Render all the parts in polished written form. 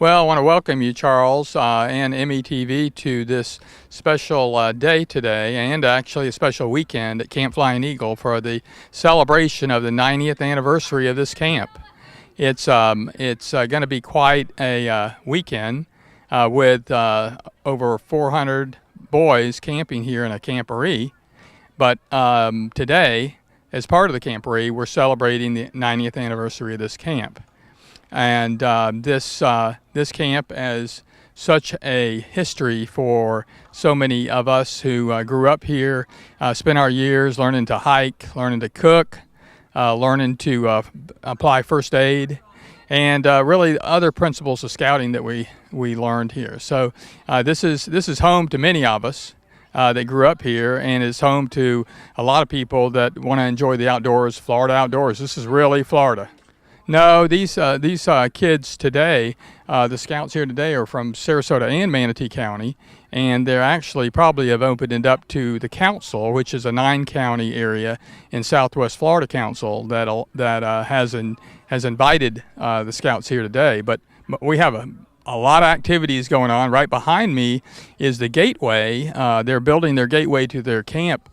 Well, I want to welcome you, Charles, and METV to this special day today, and actually a special weekend at Camp Flying Eagle for the celebration of the 90th anniversary of this camp. It's going to be quite a weekend with over 400 boys camping here in a camporee. But today, as part of the camporee, we're celebrating the 90th anniversary of this camp. And this camp has such a history for so many of us who grew up here, spent our years learning to hike, learning to cook, learning to apply first aid, and really other principles of scouting that we learned here. So this is home to many of us that grew up here, and is home to a lot of people that want to enjoy the outdoors, Florida outdoors. This is really Florida. No, these kids today, the scouts here today are from Sarasota and Manatee County, and they're actually probably have opened it up to the council, which is a 9-county area in Southwest Florida Council that has invited the scouts here today. But we have a lot of activities going on. Right behind me is the gateway. They're building their gateway to their camp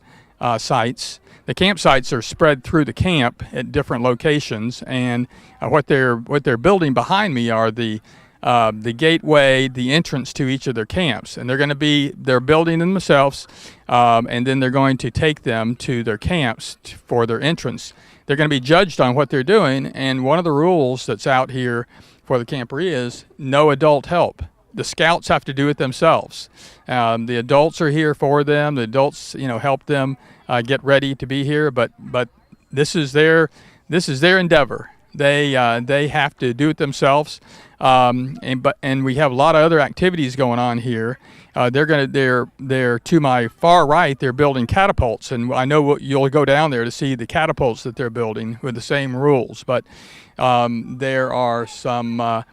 sites. The campsites are spread through the camp at different locations, and what they're building behind me are the gateway, the entrance to each of their camps, and they're building them themselves, and then they're going to take them to their camps for their entrance. They're going to be judged on what they're doing, and one of the rules that's out here for the camporee is no adult help. The scouts have to do it themselves. The adults are here for them. The adults, help them get ready to be here. But this is their endeavor. They have to do it themselves. And we have a lot of other activities going on here. They're to my far right. They're building catapults, and I know you'll go down there to see the catapults that they're building with the same rules. But there are some.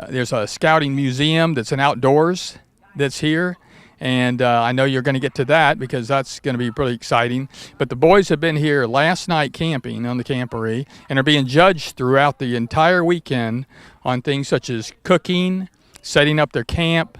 There's a scouting museum that's an outdoors that's here, and I know you're going to get to that because that's going to be pretty exciting. But the boys have been here last night camping on the camporee and are being judged throughout the entire weekend on things such as cooking, setting up their camp.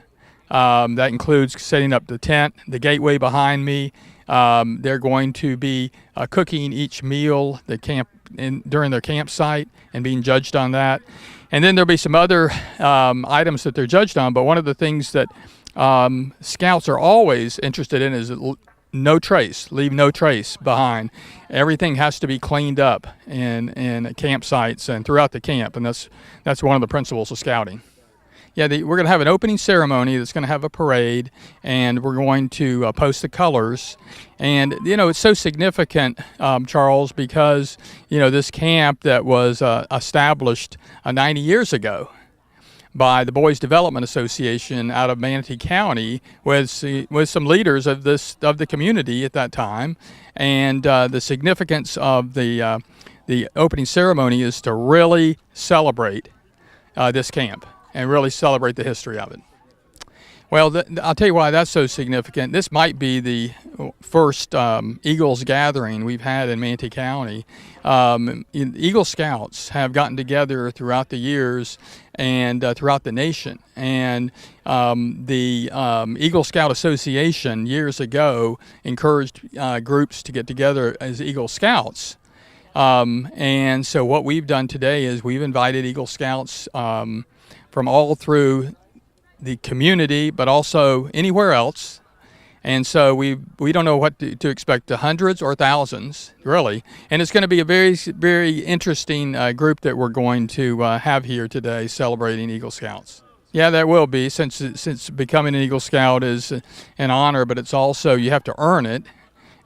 That includes setting up the tent, the gateway behind me. They're going to be cooking each meal during their campsite and being judged on that. And then there'll be some other items that they're judged on. But one of the things that scouts are always interested in is leave no trace behind. Everything has to be cleaned up in campsites and throughout the camp, and that's one of the principles of scouting. Yeah, we're going to have an opening ceremony that's going to have a parade, and we're going to post the colors. And, it's so significant, Charles, because, this camp that was established 90 years ago by the Boys Development Association out of Manatee County with some leaders of the community at that time. And the significance of the opening ceremony is to really celebrate this camp and really celebrate the history of it. Well, I'll tell you why that's so significant. This might be the first Eagles gathering we've had in Manatee County. Eagle Scouts have gotten together throughout the years and throughout the nation. And the Eagle Scout Association years ago encouraged groups to get together as Eagle Scouts. And so what we've done today is we've invited Eagle Scouts from all through the community, but also anywhere else. And so we don't know what to expect, the hundreds or thousands, really. And it's going to be a very, very interesting group that we're going to have here today celebrating Eagle Scouts. Yeah, there will be, since becoming an Eagle Scout is an honor, but it's also, you have to earn it.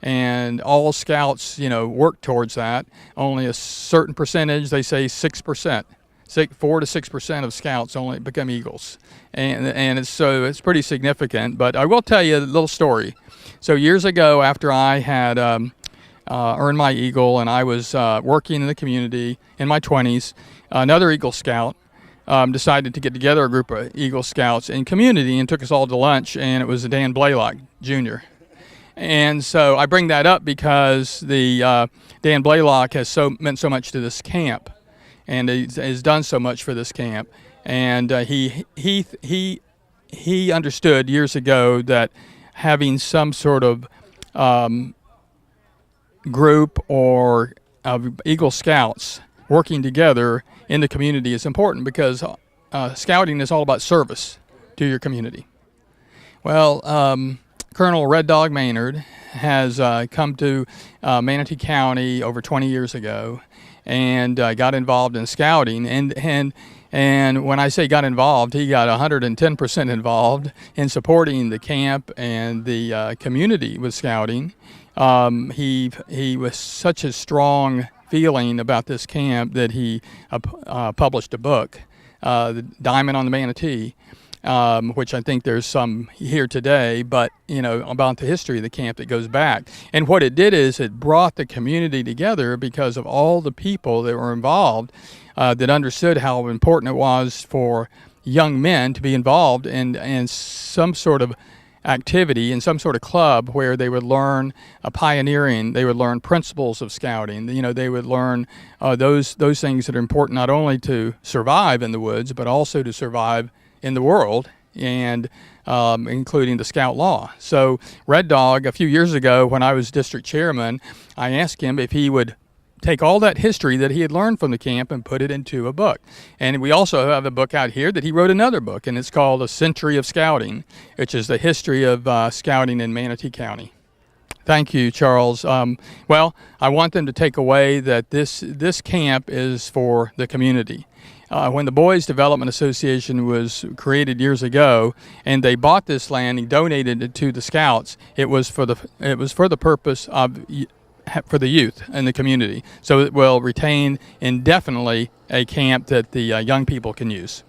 And all Scouts, work towards that. Only a certain percentage, they say 6%. 4 to 6% of Scouts only become Eagles, and it's pretty significant. But I will tell you a little story. So years ago, after I had earned my Eagle and I was working in the community in my 20s, another Eagle Scout decided to get together a group of Eagle Scouts in community and took us all to lunch, and it was Dan Blaylock Jr. And so I bring that up because the Dan Blaylock has meant so much to this camp, and has done so much for this camp. and he understood years ago that having some sort of group or Eagle Scouts working together in the community is important, because scouting is all about service to your community. Well, Colonel Red Dog Maynard has come to Manatee County over 20 years ago, and got involved in scouting. And when I say got involved, he got 110% involved in supporting the camp and the community with scouting. He was such a strong feeling about this camp that he published a book, The Diamond on the Manatee, which I think there's some here today, but about the history of the camp that goes back. And what it did is it brought the community together because of all the people that were involved, that understood how important it was for young men to be involved in some sort of activity, in some sort of club, where they would learn pioneering, they would learn principles of scouting. They would learn those things that are important not only to survive in the woods, but also to survive in the world, and including the scout law. So Red Dog, a few years ago when I was district chairman, I asked him if he would take all that history that he had learned from the camp and put it into a book. And we also have a book out here that he wrote, another book, and it's called A Century of Scouting, which is the history of scouting in Manatee County. Thank you, Charles. Well, I want them to take away that this camp is for the community. When the Boys Development Association was created years ago, and they bought this land and donated it to the Scouts, it was for the purpose of for the youth in the community. So it will retain indefinitely a camp that the young people can use.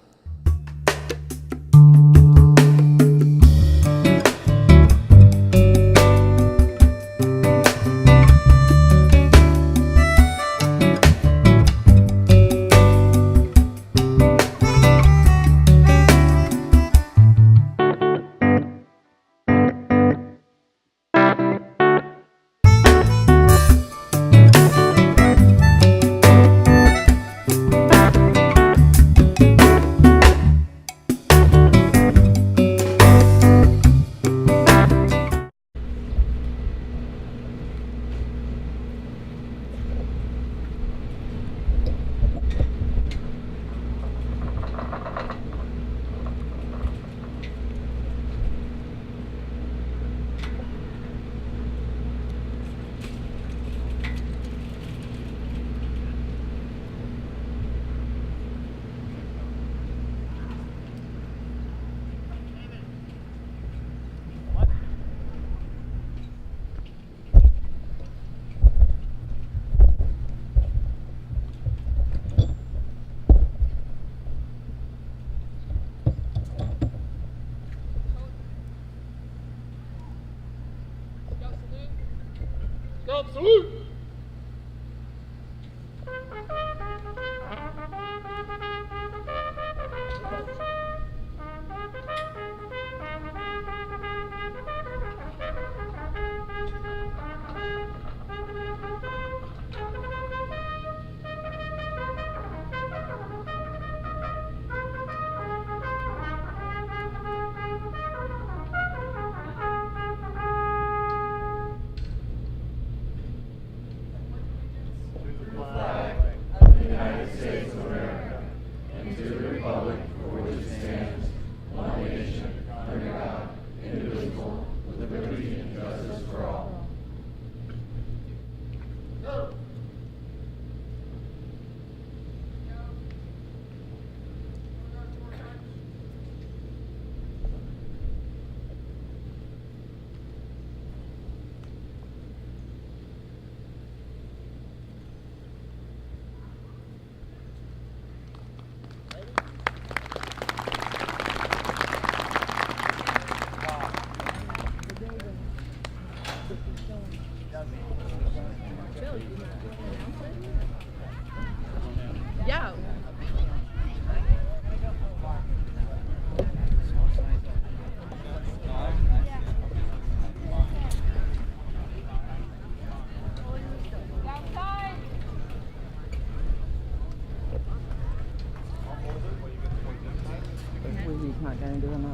Salute!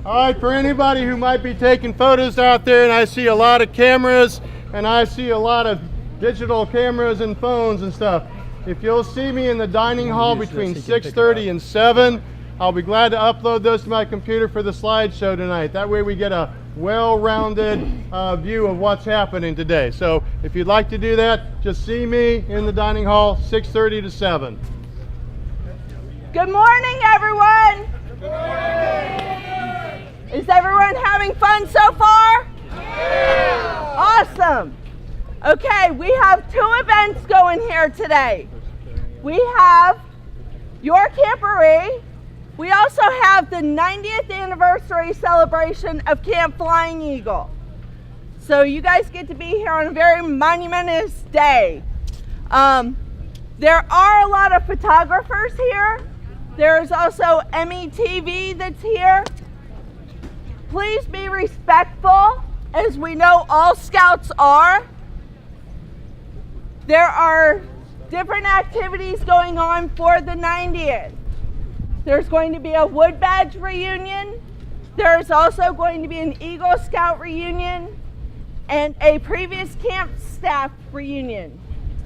All right, for anybody who might be taking photos out there, and I see a lot of cameras, and I see a lot of digital cameras and phones and stuff. If you'll see me in the dining hall between 6:30 and 7, I'll be glad to upload those to my computer for the slideshow tonight. That way we get a well-rounded view of what's happening today. So if you'd like to do that, just see me in the dining hall 6:30 to 7. Good morning, everyone. Good morning. Is everyone having fun so far? Yeah. Awesome. Okay, we have 2 events going here today. We have your camporee. We also have the 90th anniversary celebration of Camp Flying Eagle. So you guys get to be here on a very monumentous day. There are a lot of photographers here. There's also METV that's here. Please be respectful, as we know all Scouts are. There are different activities going on for the 90th. There's going to be a Wood Badge reunion. There's also going to be an Eagle Scout reunion and a previous camp staff reunion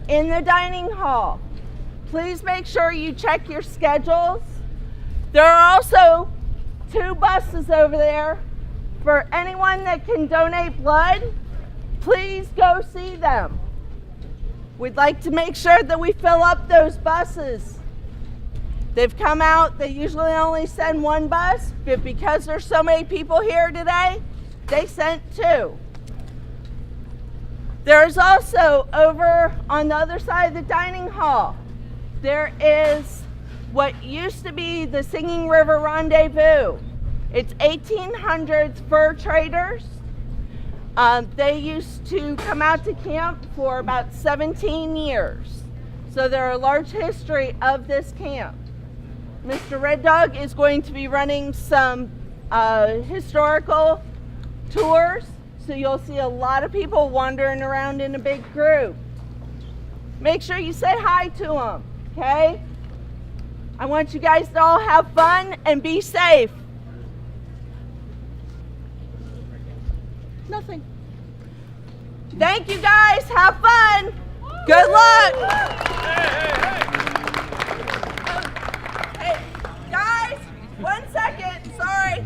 in the dining hall. Please make sure you check your schedules. There are also 2 buses over there for anyone that can donate blood. Please go see them. We'd like to make sure that we fill up those buses. They've come out, they usually only send 1 bus, but because there's so many people here today, they sent 2. There's also, over on the other side of the dining hall, there is what used to be the Singing River Rendezvous. It's 1800s fur traders. They used to come out to camp for about 17 years. So they're a large history of this camp. Mr. Red Dog is going to be running some historical tours, so you'll see a lot of people wandering around in a big group. Make sure you say hi to them, okay? I want you guys to all have fun and be safe. Nothing. Thank you guys, have fun. Good luck. Hey, guys, 1 second, sorry.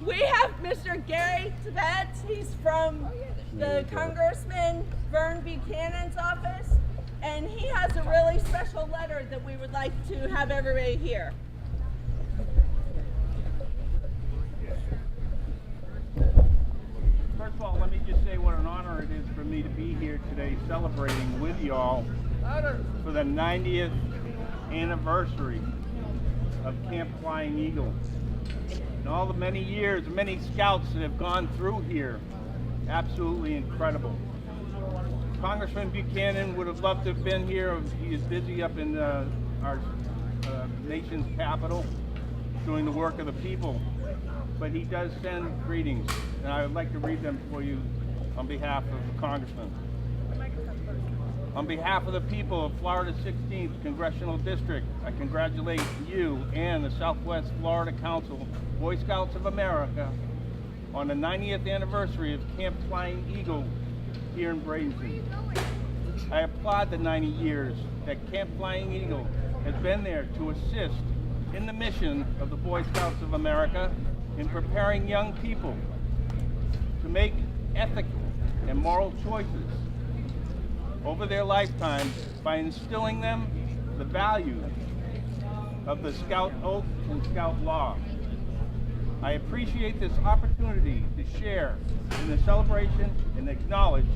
We have Mr. Gary Tibbetts. He's from the Congressman Vern Buchanan's office, and he has a really special letter that we would like to have everybody hear. First of all, let me just say what an honor it is for me to be here today celebrating with y'all for the 90th anniversary of Camp Flying Eagle. And all the many years, many scouts that have gone through here, absolutely incredible. Congressman Buchanan would have loved to have been here. He is busy up in our nation's capital doing the work of the people. But he does send greetings, and I would like to read them for you on behalf of the Congressman. On behalf of the people of Florida 16th Congressional District, I congratulate you and the Southwest Florida Council, Boy Scouts of America, on the 90th anniversary of Camp Flying Eagle here in Bradenton. I applaud the 90 years that Camp Flying Eagle has been there to assist in the mission of the Boy Scouts of America in preparing young people to make ethical and moral choices over their lifetime by instilling them the values of the Scout Oath and Scout Law. I appreciate this opportunity to share in the celebration and acknowledge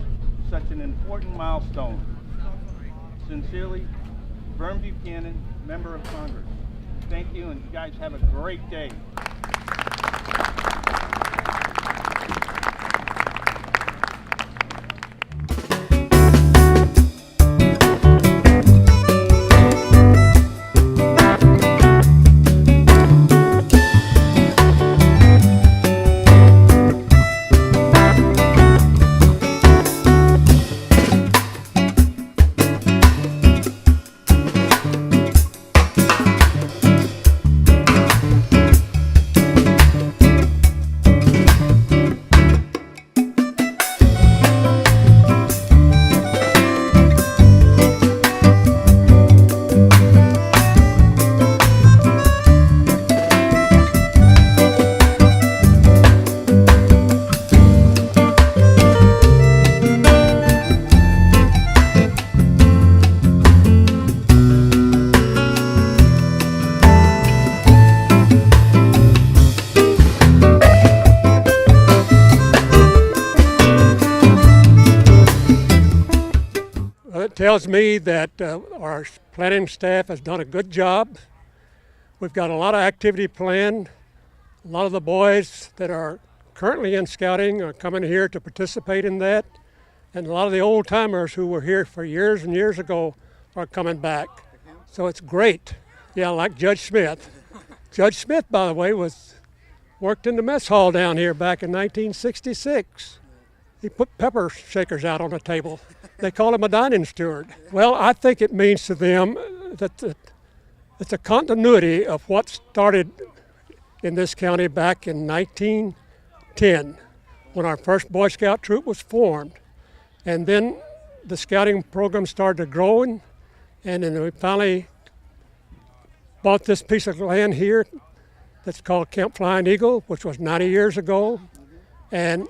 such an important milestone. Sincerely, Vern Buchanan, Member of Congress. Thank you, and you guys have a great day. tells me that our planning staff has done a good job. We've got a lot of activity planned. A lot of the boys that are currently in scouting are coming here to participate in that. And a lot of the old timers who were here for years and years ago are coming back. So it's great. Yeah, like Judge Smith. Judge Smith, by the way, worked in the mess hall down here back in 1966. He put pepper shakers out on the table. They call him a dining steward. Well, I think it means to them that it's a continuity of what started in this county back in 1910 when our first Boy Scout troop was formed. And then the scouting program started growing, and then we finally bought this piece of land here that's called Camp Flying Eagle, which was 90 years ago. And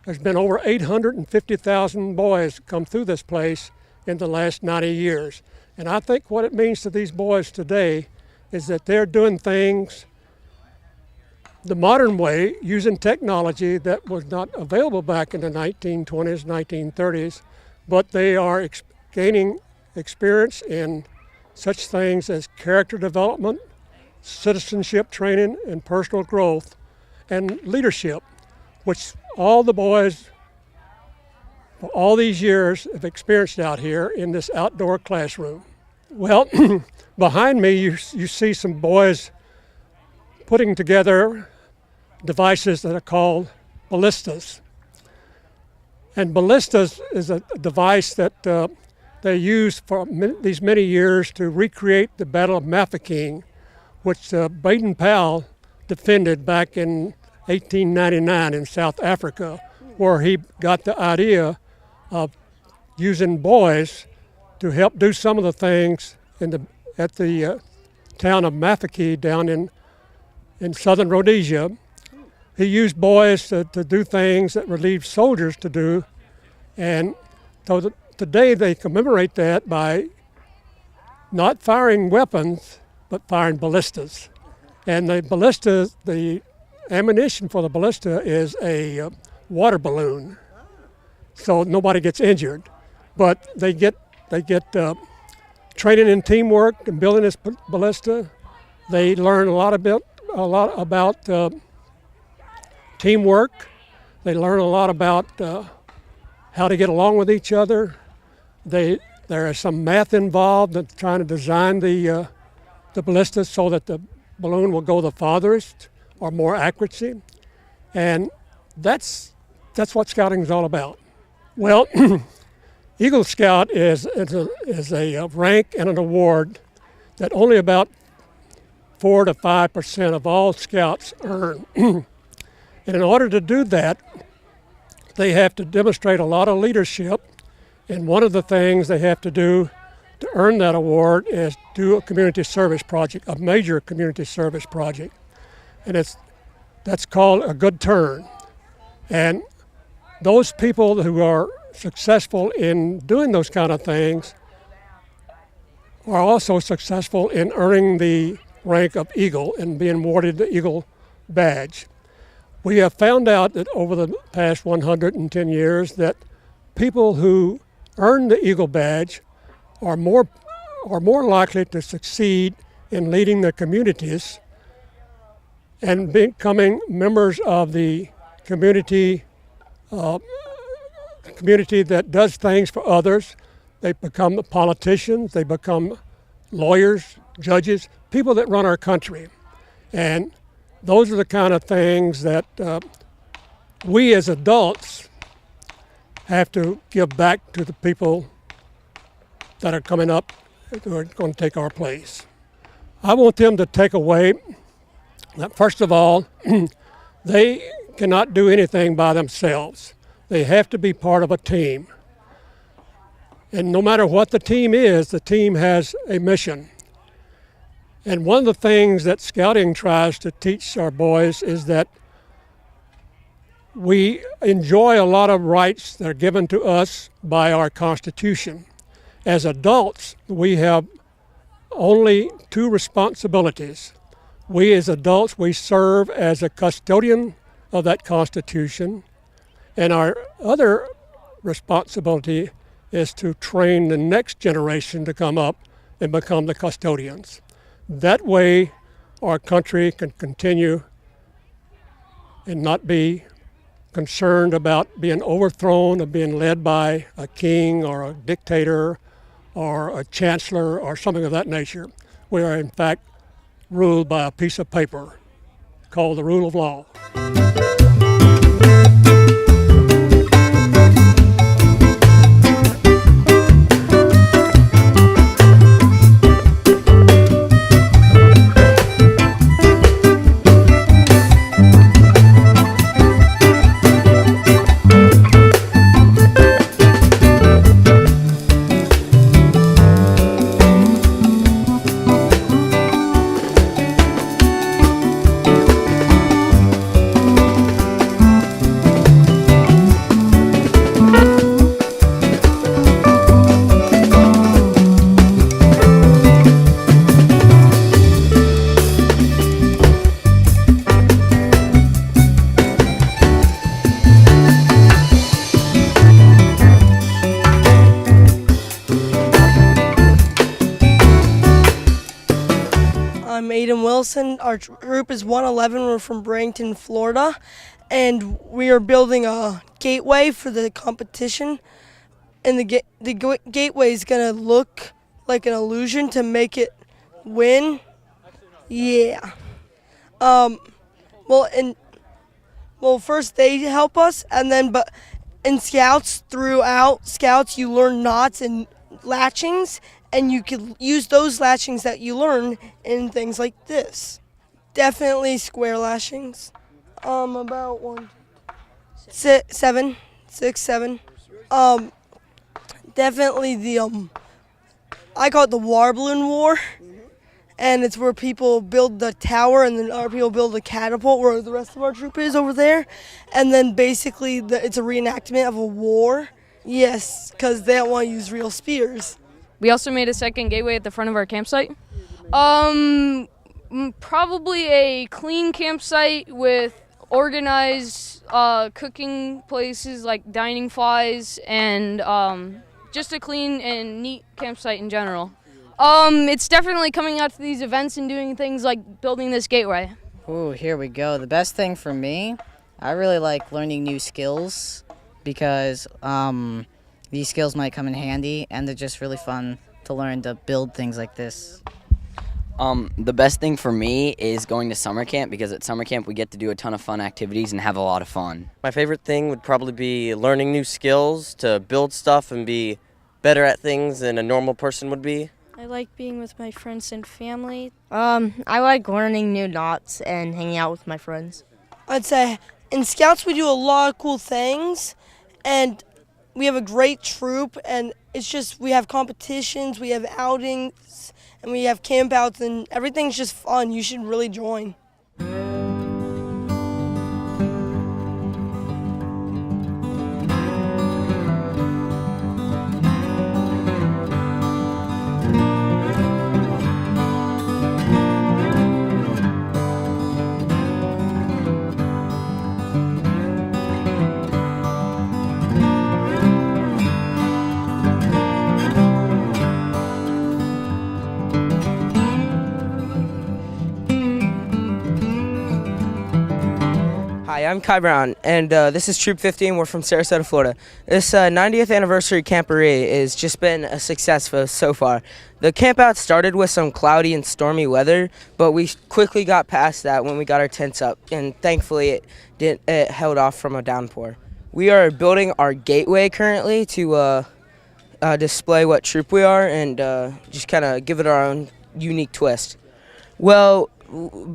there's been over 850,000 boys come through this place in the last 90 years. And I think what it means to these boys today is that they're doing things the modern way, using technology that was not available back in the 1920s, 1930s, but they are gaining experience in such things as character development, citizenship training, and personal growth, and leadership, which all the boys for all these years have experienced out here in this outdoor classroom. Well, behind me you see some boys putting together devices that are called ballistas. And ballistas is a device that they used for these many years to recreate the Battle of Mafeking, which Baden-Powell defended back in 1899 in South Africa, where he got the idea of using boys to help do some of the things at the town of Mafeking down in southern Rhodesia. He used boys to do things that relieved soldiers to do, and so today they commemorate that by not firing weapons, but firing ballistas. And the ammunition for the ballista is a water balloon, so nobody gets injured. But they get training in teamwork and building this ballista. They learn a lot about teamwork. They learn a lot about how to get along with each other. There is some math involved in trying to design the ballista so that the balloon will go the farthest or more accuracy. And that's what scouting is all about. Well, Eagle Scout is a rank and an award that only about 4 to 5% of all scouts earn. And in order to do that, they have to demonstrate a lot of leadership. And one of the things they have to do to earn that award is do a community service project, a major community service project. And that's called a good turn. And those people who are successful in doing those kind of things are also successful in earning the rank of Eagle and being awarded the Eagle badge. We have found out that over the past 110 years that people who earn the Eagle badge are more likely to succeed in leading their communities and becoming members of the community that does things for others. They become politicians, they become lawyers, judges, people that run our country. And those are the kind of things that we as adults have to give back to the people that are coming up who are going to take our place. I want them to take away that, first of all, they cannot do anything by themselves. They have to be part of a team. And no matter what the team is, the team has a mission. And one of the things that scouting tries to teach our boys is that we enjoy a lot of rights that are given to us by our Constitution. As adults, we have only 2 responsibilities. We as adults, we serve as a custodian of that Constitution, and our other responsibility is to train the next generation to come up and become the custodians. That way, our country can continue and not be concerned about being overthrown or being led by a king or a dictator or a chancellor or something of that nature. We are, in fact, ruled by a piece of paper called the rule of law. I'm Aiden Wilson. Our group is 111. We're from Barrington, Florida, and we are building a gateway for the competition. And the gateway is going to look like an illusion to make it win. Yeah. First they help us, and then in Scouts, you learn knots and latchings, and you can use those latchings that you learn in things like this. Definitely square lashings. About 6, 7. Definitely the I call it the Warbling War, and it's where people build the tower and then other people build a catapult where the rest of our troop is over there, and then basically it's a reenactment of a war. Yes, because they don't want to use real spears. We also made a second gateway at the front of our campsite. Probably a clean campsite with organized cooking places like dining flies and just a clean and neat campsite in general. It's definitely coming out to these events and doing things like building this gateway. Ooh, here we go. The best thing for me, I really like learning new skills because these skills might come in handy, and they're just really fun to learn to build things like this. The best thing for me is going to summer camp, because at summer camp we get to do a ton of fun activities and have a lot of fun. My favorite thing would probably be learning new skills to build stuff and be better at things than a normal person would be. I like being with my friends and family. I like learning new knots and hanging out with my friends. I'd say in Scouts we do a lot of cool things, and we have a great troop, and it's just we have competitions, we have outings, and we have campouts, and everything's just fun. You should really join. Hi, I'm Kai Brown, and this is Troop 15. We're from Sarasota, Florida. This 90th anniversary camporee has just been a success for us so far. The campout started with some cloudy and stormy weather, but we quickly got past that when we got our tents up, and thankfully it held off from a downpour. We are building our gateway currently to display what troop we are and just kind of give it our own unique twist. Well,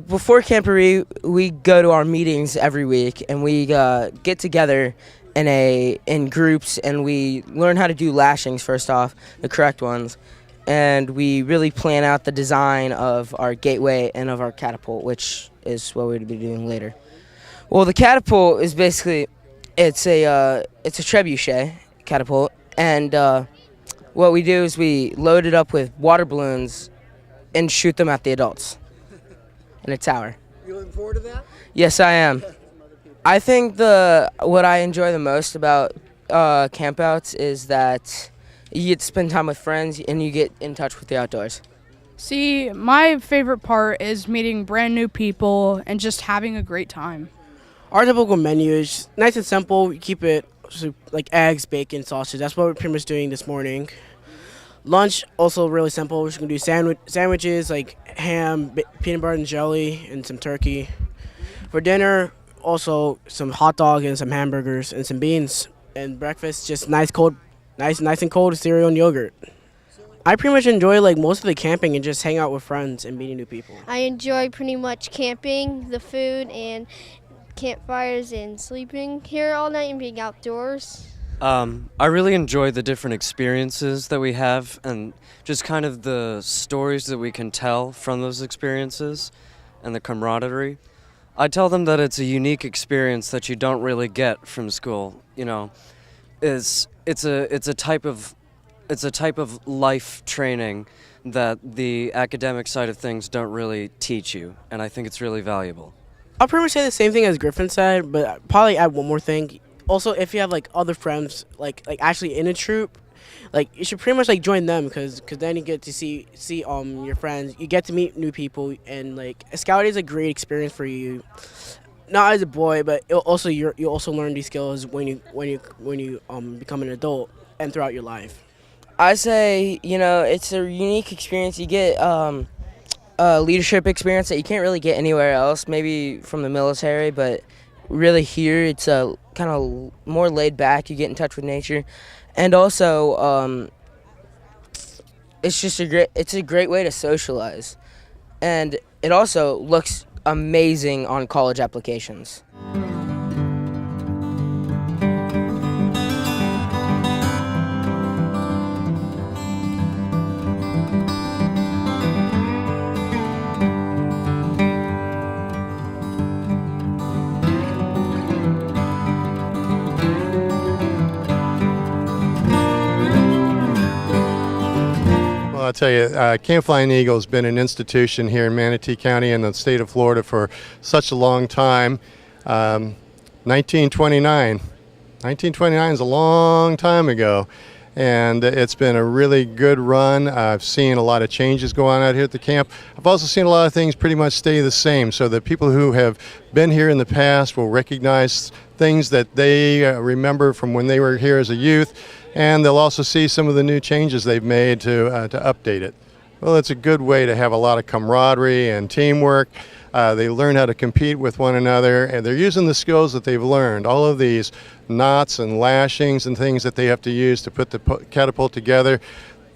before camporee, we go to our meetings every week, and we get together in groups, and we learn how to do lashings first off, the correct ones, and we really plan out the design of our gateway and of our catapult, which is what we'll be doing later. Well, the catapult is basically it's a trebuchet catapult, and what we do is we load it up with water balloons and shoot them at the adults in a tower. You looking forward to that? Yes, I am. I think what I enjoy the most about campouts is that you get to spend time with friends, and you get in touch with the outdoors. See, my favorite part is meeting brand new people and just having a great time. Our typical menu is nice and simple. We keep it like eggs, bacon, sausage. That's what we're pretty much doing this morning. Lunch, also really simple. We're just going to do sandwiches like ham, peanut butter and jelly, and some turkey. For dinner, also some hot dog and some hamburgers and some beans. And breakfast, just nice and cold cereal and yogurt. I pretty much enjoy like most of the camping and just hang out with friends and meeting new people. I enjoy pretty much camping, the food, and campfires and sleeping here all night and being outdoors. I really enjoy the different experiences that we have and just kind of the stories that we can tell from those experiences and the camaraderie. I tell them that it's a unique experience that you don't really get from school. You know, it's a type of life training that the academic side of things don't really teach you, and I think it's really valuable. I'll pretty much say the same thing as Griffin's said, but I'd probably add one more thing. Also, if you have like other friends, like actually in a troop, like you should pretty much like join them because then you get to see your friends. You get to meet new people, and like scouting is a great experience for you. Not as a boy, but you also learn these skills when you become an adult and throughout your life. I say, it's a unique experience. You get leadership experience that you can't really get anywhere else, maybe from the military, but really here it's kind of more laid back. You get in touch with nature, and also it's a great way to socialize, and it also looks amazing on college applications. I'll tell you, Camp Flying Eagle has been an institution here in Manatee County and the state of Florida for such a long time. 1929 is a long time ago, and it's been a really good run. I've seen a lot of changes go on out here at the camp. I've also seen a lot of things pretty much stay the same, so that people who have been here in the past will recognize things that they remember from when they were here as a youth, and they'll also see some of the new changes they've made to update it. Well, it's a good way to have a lot of camaraderie and teamwork. They learn how to compete with one another, and they're using the skills that they've learned. All of these knots and lashings and things that they have to use to put the catapult together.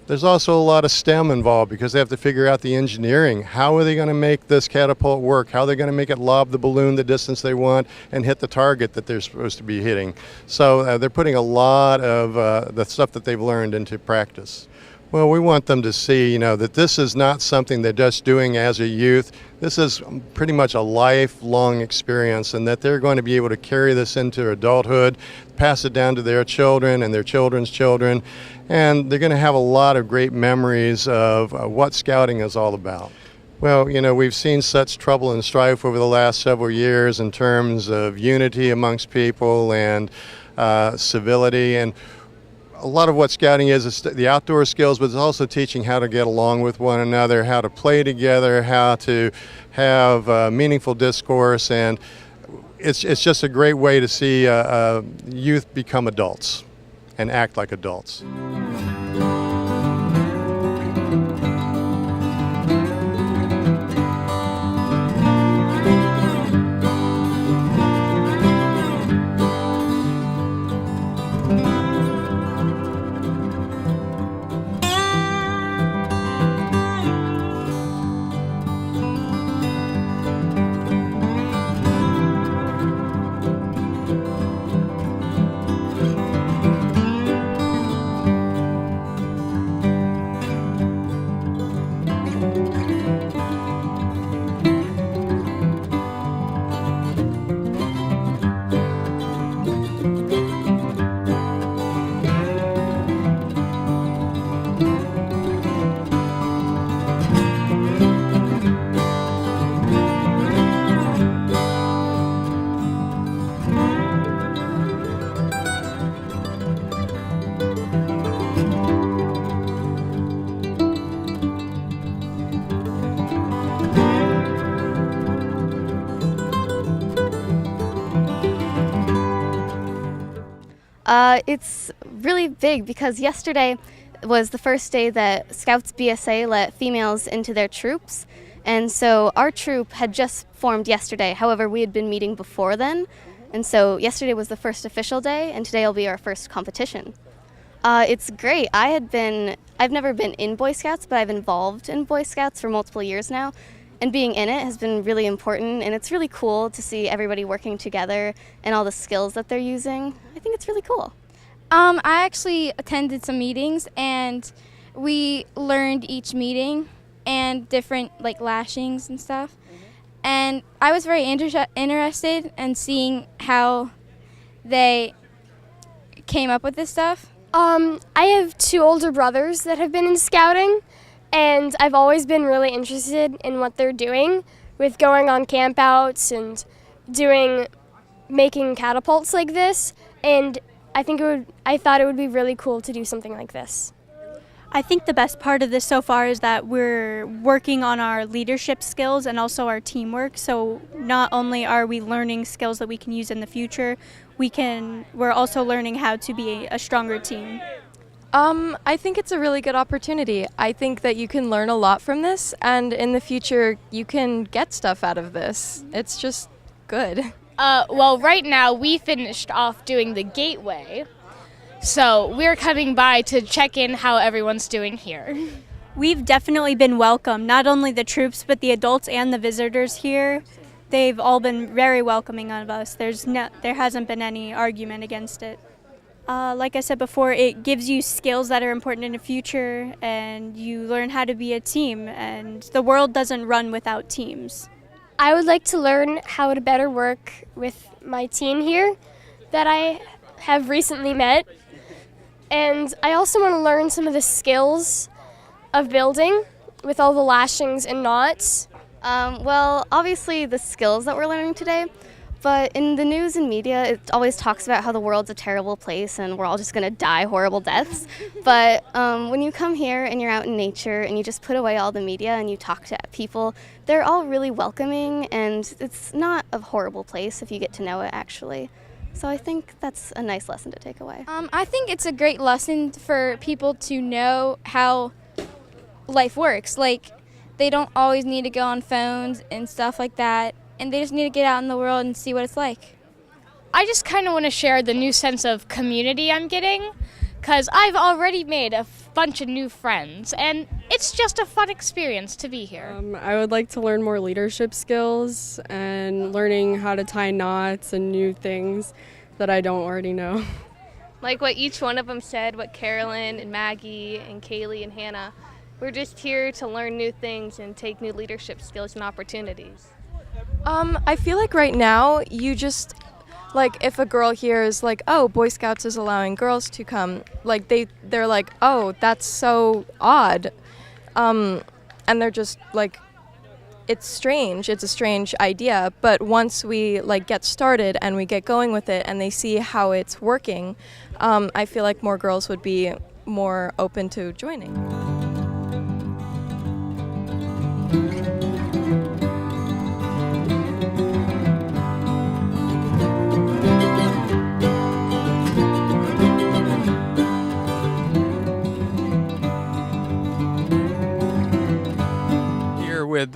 There's also a lot of STEM involved because they have to figure out the engineering. How are they going to make this catapult work? How are they going to make it lob the balloon the distance they want and hit the target that they're supposed to be hitting? So they're putting a lot of the stuff that they've learned into practice. Well, we want them to see, that this is not something they're just doing as a youth. This is pretty much a lifelong experience, and that they're going to be able to carry this into adulthood, pass it down to their children and their children's children, and they're going to have a lot of great memories of what scouting is all about. Well, we've seen such trouble and strife over the last several years in terms of unity amongst people and civility, and a lot of what scouting is the outdoor skills, but it's also teaching how to get along with one another, how to play together, how to have meaningful discourse, and it's just a great way to see youth become adults and act like adults. It's really big because yesterday was the first day that Scouts BSA let females into their troops. And so our troop had just formed yesterday. However, we had been meeting before then. And so yesterday was the first official day, and today will be our first competition. It's great. I've never been in Boy Scouts, but I've involved in Boy Scouts for multiple years now. And being in it has been really important, and it's really cool to see everybody working together and all the skills that they're using. I think it's really cool. I actually attended some meetings, and we learned each meeting and different lashings and stuff. And I was very interested in seeing how they came up with this stuff. I have 2 older brothers that have been in scouting, and I've always been really interested in what they're doing with going on campouts and making catapults like this. And I thought it would be really cool to do something like this. I think the best part of this so far is that we're working on our leadership skills and also our teamwork. So not only are we learning skills that we can use in the future, we're also learning how to be a stronger team. I think it's a really good opportunity. I think that you can learn a lot from this, and in the future you can get stuff out of this. It's just good. Well, right now we finished off doing the gateway, so we're coming by to check in how everyone's doing here. We've definitely been welcome, not only the troops, but the adults and the visitors here. They've all been very welcoming of us. There hasn't been any argument against it. Like I said before, it gives you skills that are important in the future, and you learn how to be a team, and the world doesn't run without teams. I would like to learn how to better work with my team here that I have recently met. And I also want to learn some of the skills of building with all the lashings and knots. Well, obviously the skills that we're learning today, but in the news and media, it always talks about how the world's a terrible place and we're all just going to die horrible deaths. But when you come here and you're out in nature and you just put away all the media and you talk to people, they're all really welcoming, and it's not a horrible place if you get to know it, actually. So I think that's a nice lesson to take away. I think it's a great lesson for people to know how life works. They don't always need to go on phones and stuff like that, and they just need to get out in the world and see what it's like. I just kind of want to share the new sense of community I'm getting, because I've already made a bunch of new friends, and it's just a fun experience to be here. I would like to learn more leadership skills and learning how to tie knots and new things that I don't already know. Like what each one of them said, what Carolyn and Maggie and Kaylee and Hannah, we're just here to learn new things and take new leadership skills and opportunities. I feel like right now you just, if a girl here is like, oh, Boy Scouts is allowing girls to come, they're like, oh, that's so odd. And they're just it's strange. It's a strange idea. But once we get started and we get going with it and they see how it's working, I feel like more girls would be more open to joining. With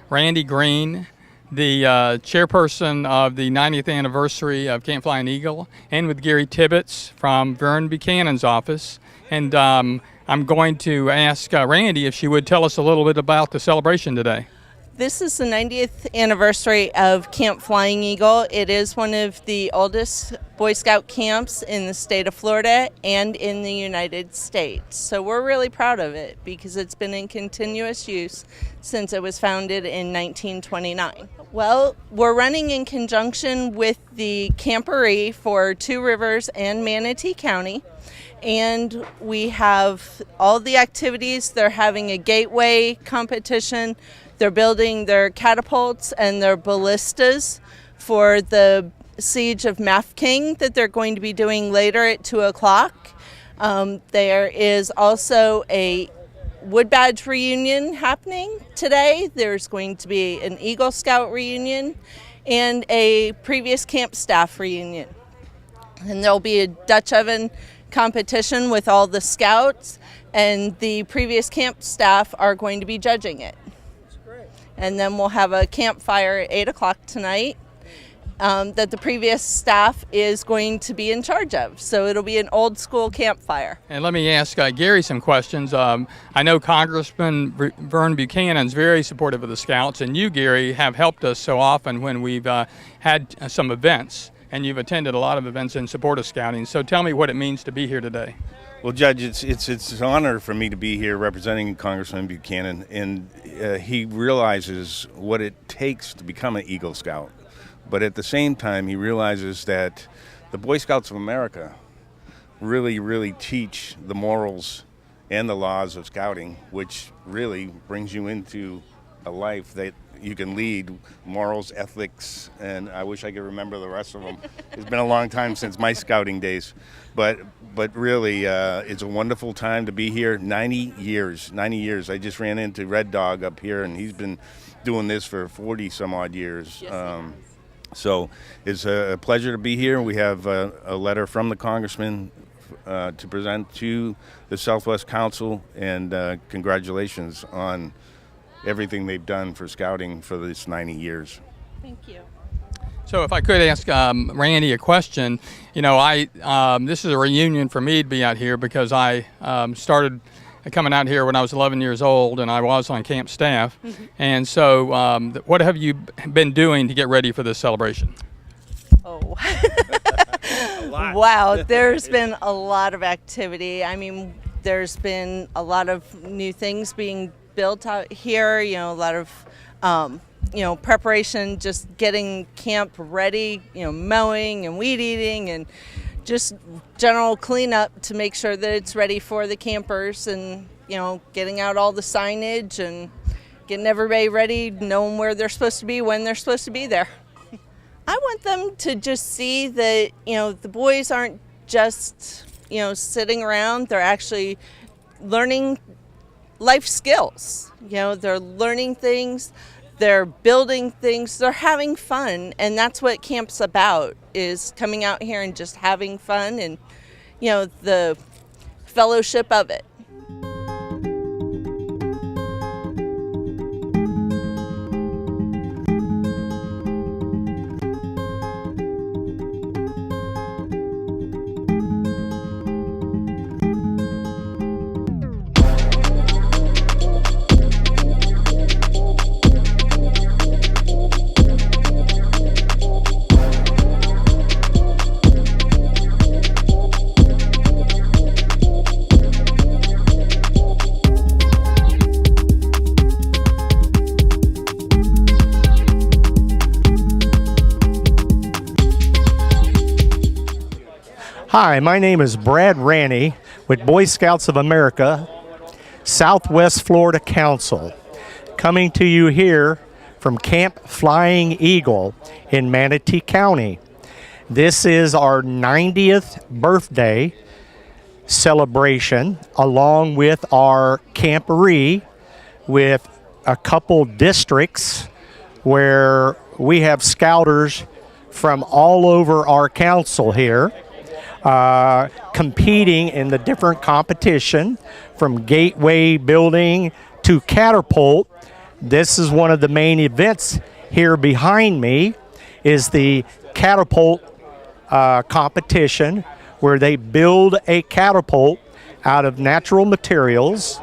Randi Greene, the chairperson of the 90th anniversary of Camp Flying Eagle, and with Gary Tibbetts from Vern Buchanan's office. And I'm going to ask Randi if she would tell us a little bit about the celebration today. This is the 90th anniversary of Camp Flying Eagle. It is one of the oldest Boy Scout camps in the state of Florida and in the United States. So we're really proud of it because it's been in continuous use since it was founded in 1929. Well, we're running in conjunction with the camporee for Two Rivers and Manatee County. And we have all the activities. They're having a gateway competition. They're building their catapults and their ballistas for the siege of Mafking that they're going to be doing later at 2 o'clock. There is also a Wood Badge reunion happening today. There's going to be an Eagle Scout reunion and a previous camp staff reunion. And there'll be a Dutch oven competition with all the scouts, and the previous camp staff are going to be judging it. And then we'll have a campfire at 8 o'clock tonight that the previous staff is going to be in charge of. So it'll be an old school campfire. And let me ask Gary some questions. I know Congressman Vern Buchanan's very supportive of the Scouts, and you, Gary, have helped us so often when we've had some events, and you've attended a lot of events in support of Scouting. So tell me what it means to be here today. Well, Judge, it's an honor for me to be here representing Congressman Buchanan, and he realizes what it takes to become an Eagle Scout. But at the same time, he realizes that the Boy Scouts of America really, really teach the morals and the laws of scouting, which really brings you into a life that you can lead, morals, ethics, and I wish I could remember the rest of them. It's been a long time since my scouting days. But really, it's a wonderful time to be here. 90 years. I just ran into Red Dog up here, and he's been doing this for 40 some odd years. Yes, so it's a pleasure to be here. We have a letter from the congressman to present to the Southwest Council, and congratulations on everything they've done for scouting for this 90 years. Thank you. So if I could ask Randy a question, this is a reunion for me to be out here because I started coming out here when I was 11 years old, and I was on camp staff. Mm-hmm. And so what have you been doing to get ready for this celebration? Oh, wow, there's been a lot of activity. I mean, there's been a lot of new things being built out here, a lot of preparation, just getting camp ready, mowing and weed eating and just general cleanup to make sure that it's ready for the campers, and, getting out all the signage and getting everybody ready, knowing where they're supposed to be, when they're supposed to be there. I want them to just see that, the boys aren't just, sitting around. They're actually learning life skills. They're learning things. They're building things, they're having fun, and that's what camp's about, is coming out here and just having fun and, the fellowship of it. Hi, my name is Brad Ranney with Boy Scouts of America, Southwest Florida Council, coming to you here from Camp Flying Eagle in Manatee County. This is our 90th birthday celebration, along with our camporee, with a couple districts where we have scouters from all over our council here. Competing in the different competition, from gateway building to catapult. This is one of the main events here behind me, is the catapult competition, where they build a catapult out of natural materials,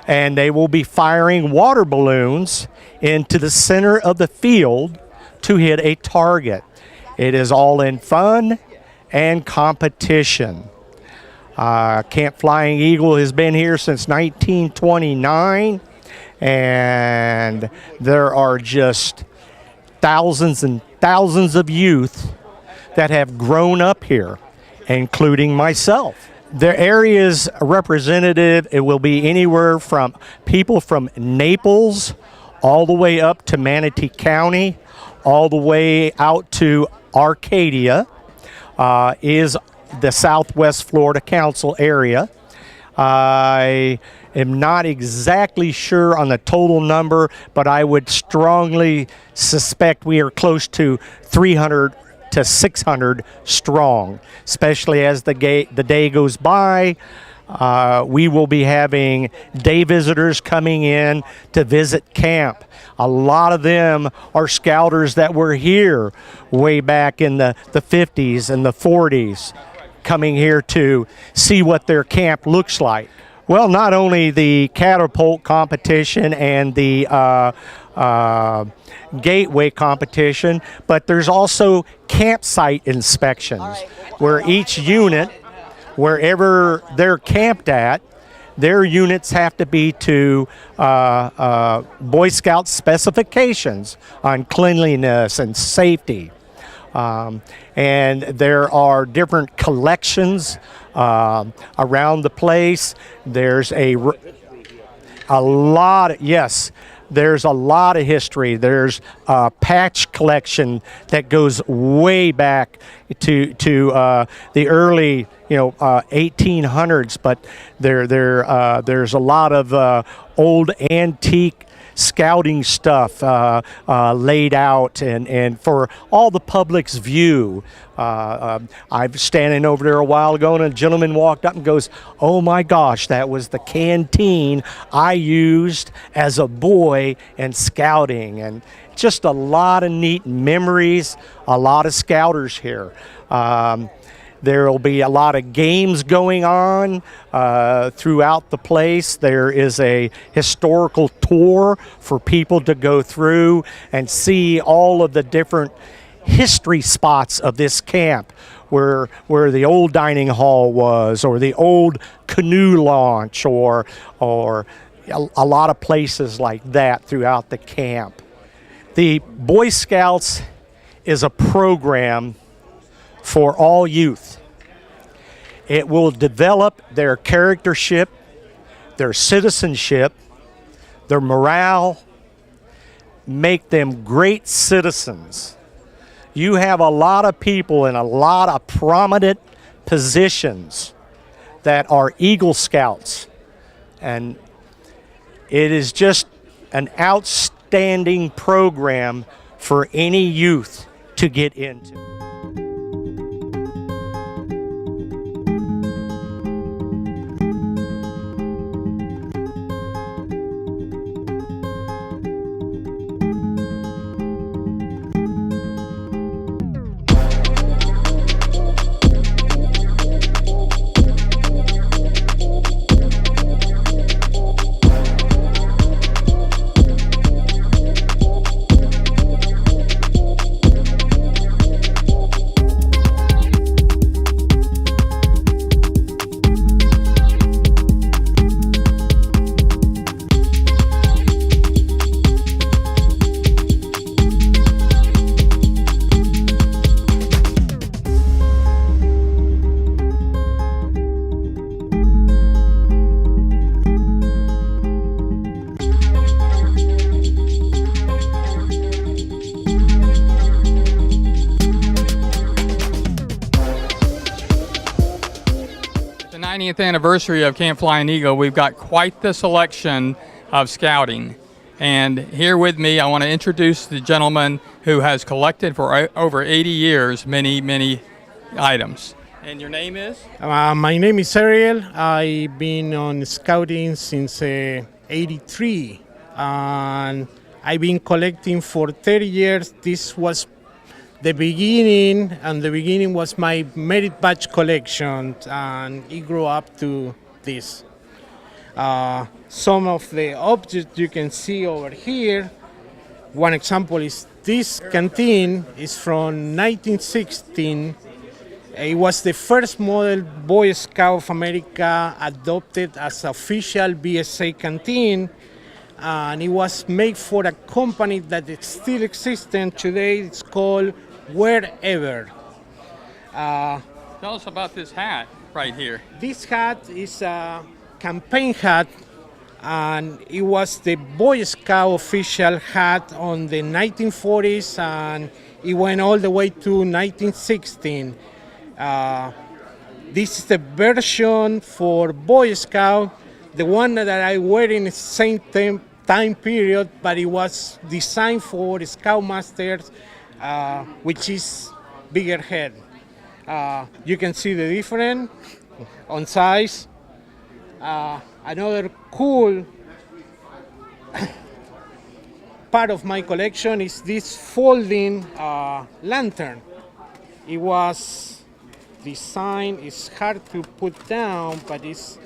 and they will be firing water balloons into the center of the field to hit a target. It is all in fun and competition. Camp Flying Eagle has been here since 1929, and there are just thousands and thousands of youth that have grown up here, including myself. The area's representative, it will be anywhere from people from Naples all the way up to Manatee County, all the way out to Arcadia, is the Southwest Florida Council area. I am not exactly sure on the total number, but I would strongly suspect we are close to 300 to 600 strong. Especially as the day goes by, we will be having day visitors coming in to visit camp. A lot of them are scouters that were here way back in the 50s and the 40s, coming here to see what their camp looks like. Well, not only the catapult competition and the gateway competition, but there's also campsite inspections where each unit, wherever they're camped at, their units have to be to Boy Scout specifications on cleanliness and safety. And there are different collections around the place. There's a lot, yes, there's a lot of history. There's a patch collection that goes way back to the early, 1800s. But there's a lot of old antique scouting stuff laid out and for all the public's view. I was standing over there a while ago and a gentleman walked up and goes, "Oh my gosh, that was the canteen I used as a boy in scouting." And just a lot of neat memories, a lot of scouters here. There will be a lot of games going on throughout the place. There is a historical tour for people to go through and see all of the different history spots of this camp, where the old dining hall was, or the old canoe launch, or a lot of places like that throughout the camp. The Boy Scouts is a program for all youth. It will develop their charactership, their citizenship, their morale, make them great citizens. You have a lot of people in a lot of prominent positions that are Eagle Scouts, and it is just an outstanding program for any youth to get into. The 90th anniversary of Camp Flying Eagle, we've got quite the selection of scouting. And here with me, I want to introduce the gentleman who has collected for over 80 years many items. And your name is? My name is Ariel. I've been on scouting since '83, and I've been collecting for 30 years. This was the beginning, and the beginning was my merit badge collection, and it grew up to this. Some of the objects you can see over here, one example is this canteen is from 1916. It was the first model Boy Scout of America adopted as official BSA canteen, and it was made for a company that is still existent today. It's called Wherever. Tell us about this hat right here. This hat is a campaign hat, and it was the Boy Scout official hat on the 1940s, and it went all the way to 1916. This is the version for Boy Scout, the one that I wear in the same time period, but it was designed for Scoutmasters, which is bigger head. You can see the difference on size. Another cool part of my collection is this folding lantern. It was designed, it's hard to put down, but it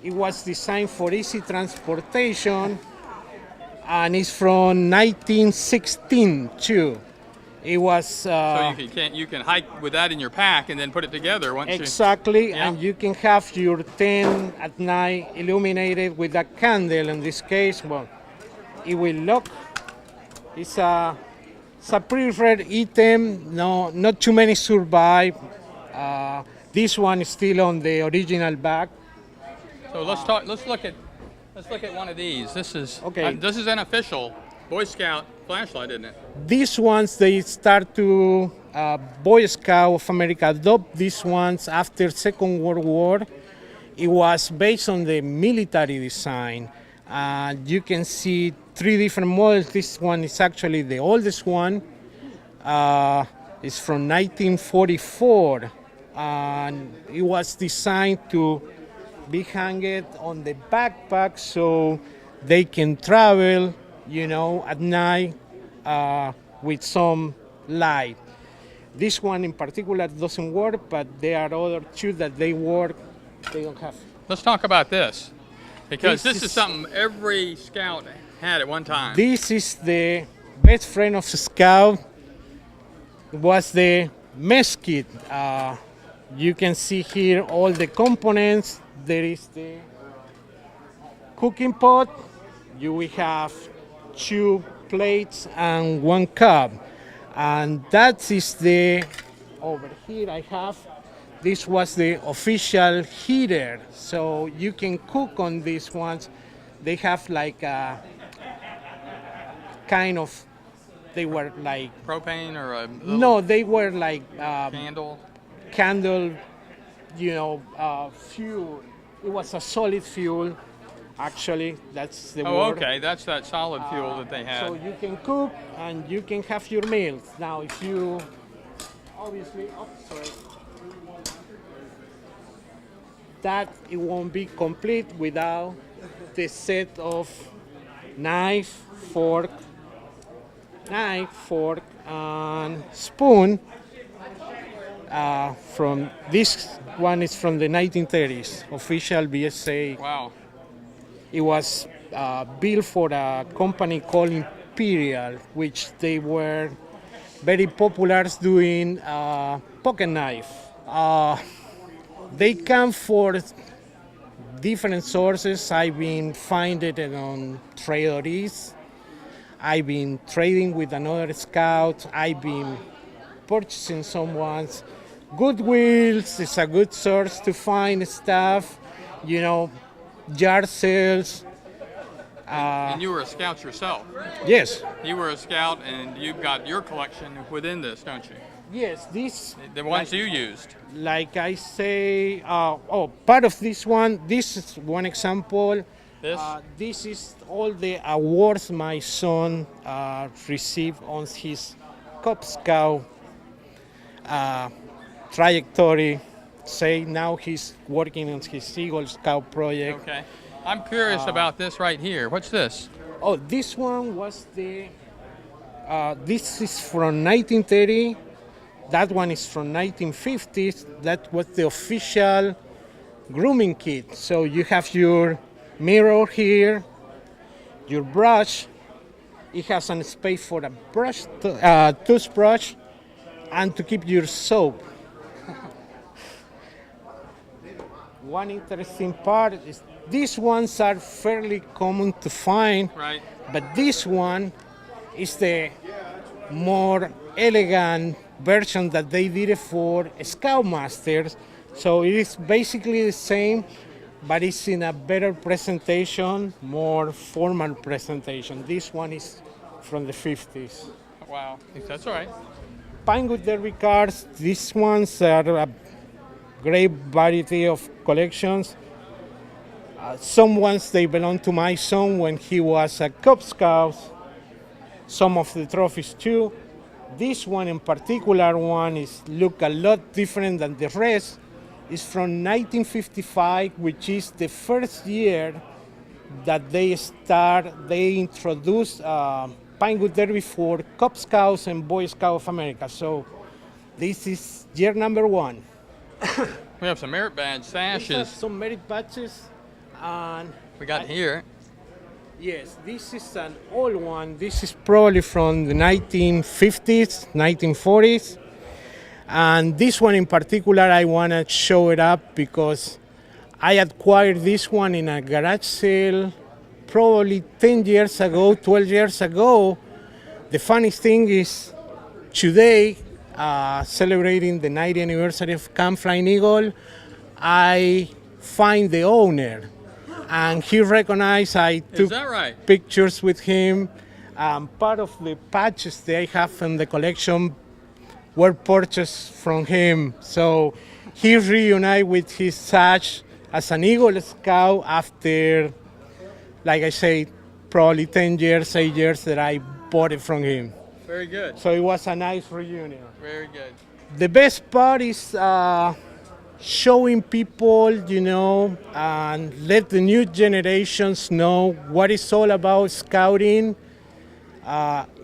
was designed for easy transportation, and it's from 1916 too. It was so you can hike with that in your pack and then put it together once exactly, you, yeah. and you can have your tent at night illuminated with a candle. In this case, well, it will look. It's a pretty rare item. No, not too many survive. This one is still on the original bag. So let's look at one of these. This is okay. This is an official Boy Scout flashlight, isn't it? These ones, they start to Boy Scout of America adopt these ones after Second World War. It was based on the military design. You can see 3 different models. This one is actually the oldest one. It's from 1944. And it was designed to be hanged on the backpack so they can travel, at night with some light. This one in particular doesn't work, but there are other 2 that they work. They don't have. Let's talk about this, because this is something every scout had at one time. This is the best friend of the scout. Was the mess kit. You can see here all the components. There is the cooking pot. You will have 2 plates and 1 cup. And that is over here I have, this was the official heater. So you can cook on these ones. They have like a kind of, they were like... propane or a... No, they were like... candle, fuel. It was a solid fuel. Actually, that's the word. word. Okay, that's that solid fuel that they had. So you can cook and you can have your meals. Now, if you obviously, that it won't be complete without the set of knife, fork, and spoon. From this one is from the 1930s, official BSA. Wow. It was built for a company called Imperial, which they were very popular doing pocket knife. They come for different sources. I've been finding it on traderies. I've been trading with another scout. I've been purchasing someone's. Goodwills is a good source to find stuff, yard sales. And you were a scout yourself? Yes. You were a scout and you've got your collection within this, don't you? Yes, the ones you used. Like I say, part of this one, this is one example. This is all the awards my son received on his Cub Scout trajectory. Say now he's working on his Eagle Scout project. Okay. I'm curious about this right here. What's this? Oh, this one was this is from 1930. That one is from 1950s. That was the official grooming kit. So you have your mirror here, your brush. It has a space for a brush, toothbrush, and to keep your soap. One interesting part is these ones are fairly common to find, right? But this one is the more elegant version that they did it for Scoutmasters. So it is basically the same, but it's in a better presentation, more formal presentation. This one is from the 50s. Wow, that's all right. Pinewood Derby cards, these ones are a great variety of collections. Some ones, they belong to my son when he was a Cub Scout. Some of the trophies too. This one in particular one is look a lot different than the rest. It's from 1955, which is the first year that they introduced Pinewood Derby for Cub Scouts and Boy Scouts of America. So this is year number 1. We have some merit badge sashes. Some merit badges. And we got here. Yes, this is an old one. This is probably from the 1950s, 1940s. And this one in particular, I want to show it up because I acquired this one in a garage sale probably 10 years ago, 12 years ago. The funniest thing is today, celebrating the 90th anniversary of Camp Flying Eagle, I find the owner. And he recognized I took pictures with him. Part of the patches that I have in the collection were purchased from him. So he reunited with his sash as an Eagle Scout after, like I say, probably 10 years, 8 years that I bought it from him. Very good. So it was a nice reunion. Very good. The best part is showing people, and let the new generations know what it's all about scouting.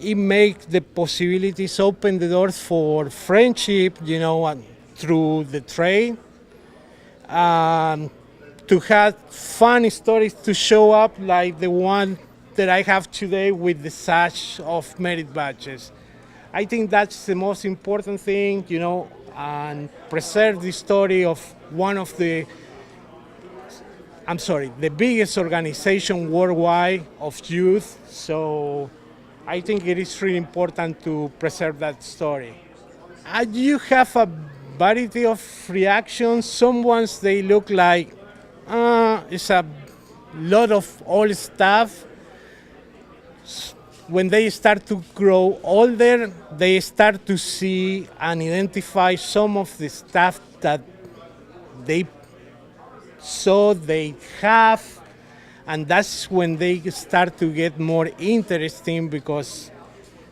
It makes the possibilities, open the doors for friendship, through the trade. To have fun stories to show up like the one that I have today with the sash of merit badges. I think that's the most important thing, and preserve the story of the biggest organization worldwide of youth. So I think it is really important to preserve that story. You have a variety of reactions. Some ones they look like it's a lot of old stuff. When they start to grow older, they start to see and identify some of the stuff that they saw they have, and that's when they start to get more interesting because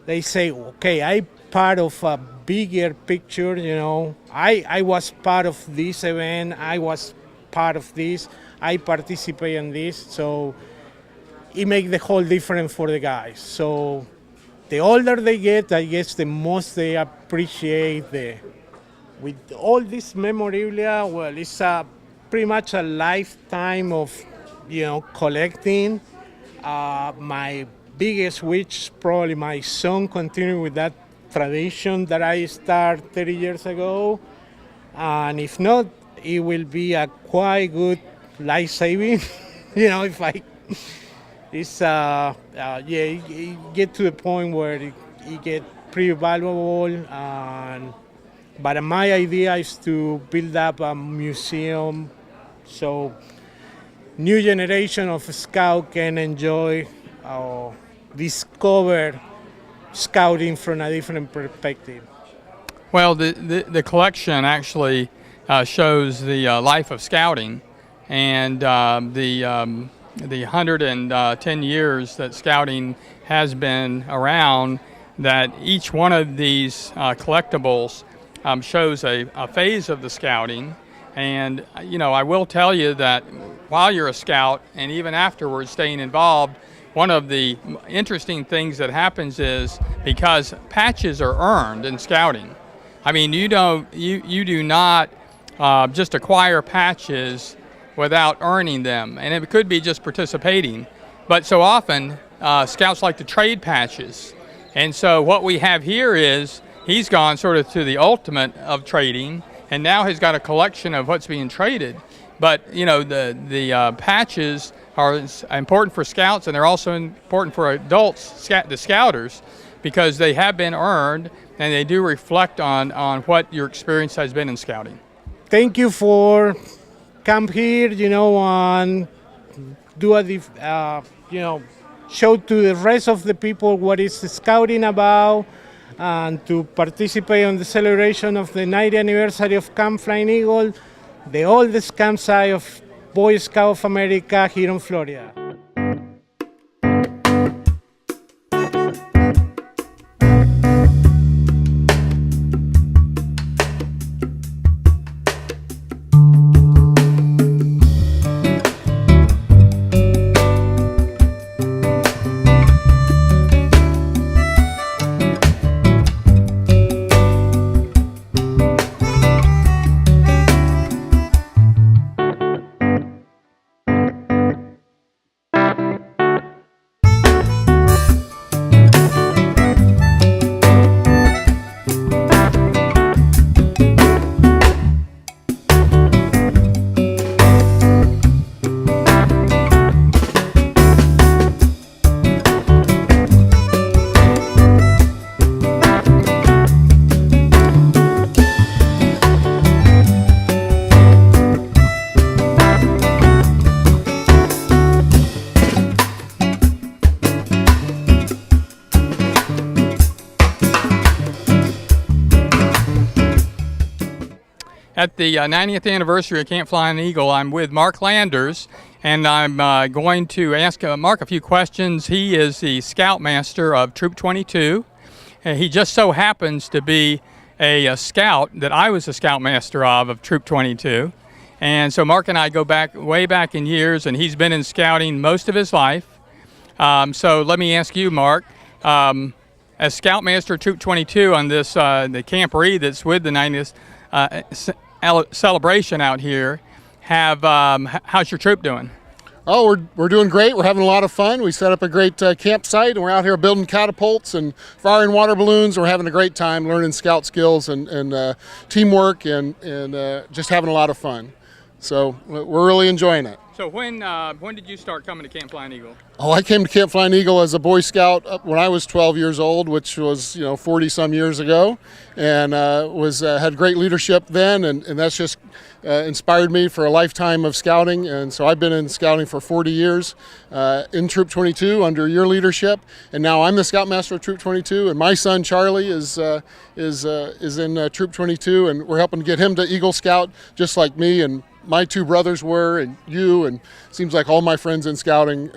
they say, okay, I'm part of a bigger picture, I was part of this event, I was part of this, I participate in this, so it makes the whole difference for the guys. So the older they get, I guess the most they appreciate with all this memorabilia. Well, it's pretty much a lifetime of, collecting. My biggest wish, probably my son continue with that tradition that I started 30 years ago. And if not, it will be a quite good life-saving, if I... It's it get to the point where it get pretty valuable. But my idea is to build up a museum so new generation of Scout can enjoy discover scouting from a different perspective. Well, the collection actually shows the life of scouting and the 110 years that scouting has been around, that each one of these collectibles shows a phase of the scouting. And, I will tell you that while you're a scout and even afterwards staying involved, one of the interesting things that happens is because patches are earned in scouting. I mean, you do not just acquire patches without earning them, and it could be just participating. But so often, scouts like to trade patches. And so what we have here is he's gone sort of to the ultimate of trading, and now he's got a collection of what's being traded. But, the patches are important for scouts, and they're also important for adults, the scouters, because they have been earned, and they do reflect on what your experience has been in scouting. Thank you for come here, and do show to the rest of the people what is scouting about, and to participate on the celebration of the 90th anniversary of Camp Flying Eagle, the oldest campsite of Boy Scouts of America here in Florida. at the 90th anniversary of Camp Flying Eagle. I'm with Mark Landers, and I'm going to ask Mark a few questions. He is the Scoutmaster of Troop 22. And he just so happens to be a scout that I was a Scoutmaster of Troop 22. And so Mark and I go back way back in years, and he's been in scouting most of his life. So let me ask you, Mark, as Scoutmaster of Troop 22 on this the camporee that's with the 90th celebration out here, how's your troop doing? Oh, we're doing great. We're having a lot of fun. We set up a great campsite, and we're out here building catapults and firing water balloons. We're having a great time learning scout skills and teamwork and just having a lot of fun. So we're really enjoying it. So when did you start coming to Camp Flying Eagle? Oh, I came to Camp Flying Eagle as a Boy Scout when I was 12 years old, which was 40 some years ago, and had great leadership then, and that's just inspired me for a lifetime of scouting. And so I've been in scouting for 40 years in Troop 22 under your leadership, and now I'm the Scoutmaster of Troop 22, and my son Charlie is in Troop 22, and we're helping to get him to Eagle Scout just like me and my two brothers were, and you, and seems like all my friends in scouting,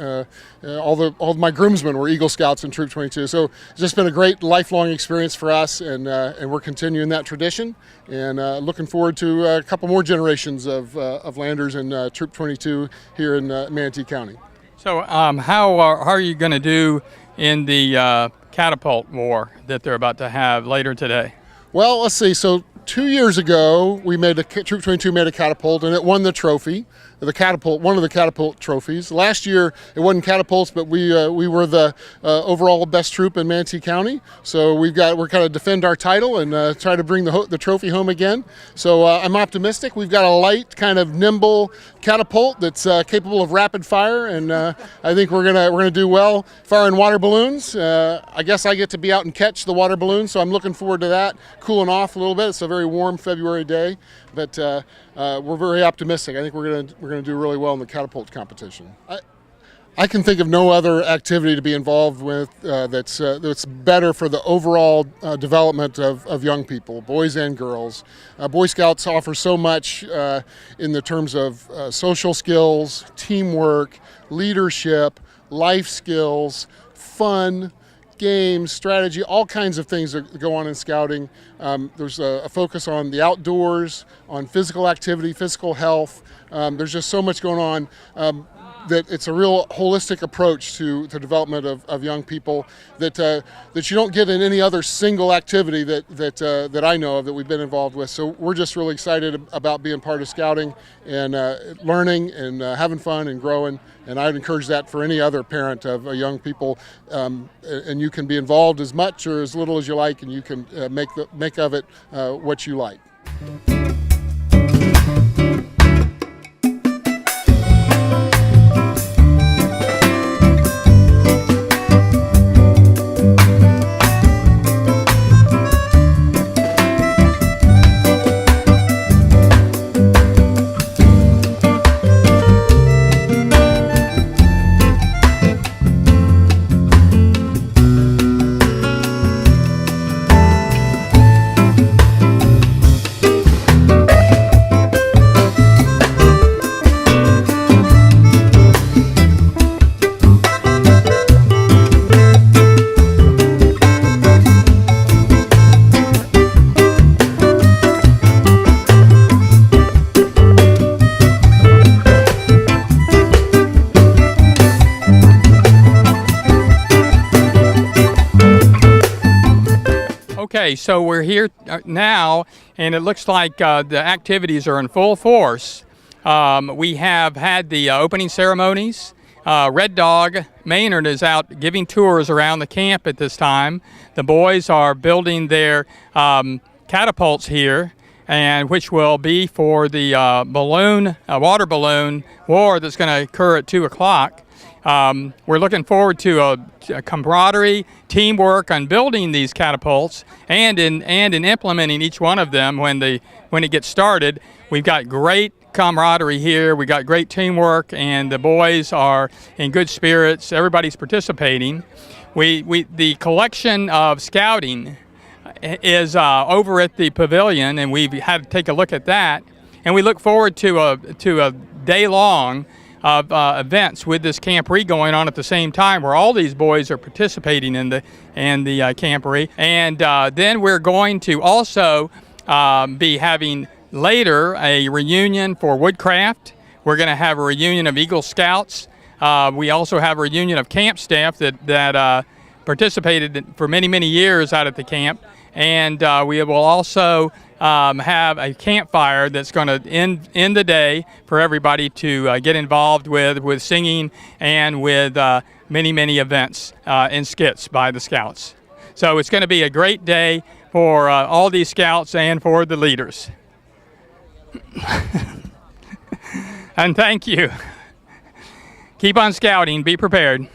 all my groomsmen were Eagle Scouts in Troop 22. So it's just been a great lifelong experience for us, and we're continuing that tradition, and looking forward to a couple more generations of Landers in Troop 22 here in Manatee County. So how are you going to do in the catapult war that they're about to have later today? Well, let's see. So 2 years ago, Troop 22 made a catapult, and it won the trophy, one of the catapult trophies. Last year, it wasn't catapults, but we were the overall best troop in Manatee County. So we're kind of defend our title and try to bring the trophy home again. So I'm optimistic. We've got a light, kind of nimble catapult that's capable of rapid fire, and I think we're gonna do well firing water balloons. I guess I get to be out and catch the water balloons, so I'm looking forward to that. Cooling off a little bit. It's a very warm February day, but we're very optimistic. I think we're gonna do really well in the catapult competition. I can think of no other activity to be involved with that's better for the overall development of young people, boys and girls. Boy Scouts offer so much in the terms of social skills, teamwork, leadership, life skills, fun, games, strategy, all kinds of things that go on in scouting. There's a focus on the outdoors, on physical activity, physical health. There's just so much going on that it's a real holistic approach to the development of young people that you don't get in any other single activity that I know of that we've been involved with. So we're just really excited about being part of scouting and learning and having fun and growing. And I'd encourage that for any other parent of young people. And you can be involved as much or as little as you like, and you can make of it what you like. Okay, so we're here now, and it looks like the activities are in full force. We have had the opening ceremonies. Red Dog Maynard is out giving tours around the camp at this time. The boys are building their catapults here, and which will be for the water balloon war that's going to occur at 2 o'clock. We're looking forward to a camaraderie, teamwork on building these catapults and in implementing each one of them when it gets started. We've got great camaraderie here. We got great teamwork, and the boys are in good spirits. Everybody's participating. The collection of scouting is over at the pavilion, and we've had to take a look at that. And we look forward to a day long of events with this camporee going on at the same time, where all these boys are participating in the camporee. And then we're going to also be having later a reunion for woodcraft. We're going to have a reunion of Eagle Scouts. We also have a reunion of camp staff that participated for many years out at the camp. And we will also have a campfire that's going to end the day for everybody to get involved with singing and with many events and skits by the Scouts. So it's going to be a great day for all these Scouts and for the leaders. And thank you. Keep on scouting. Be prepared.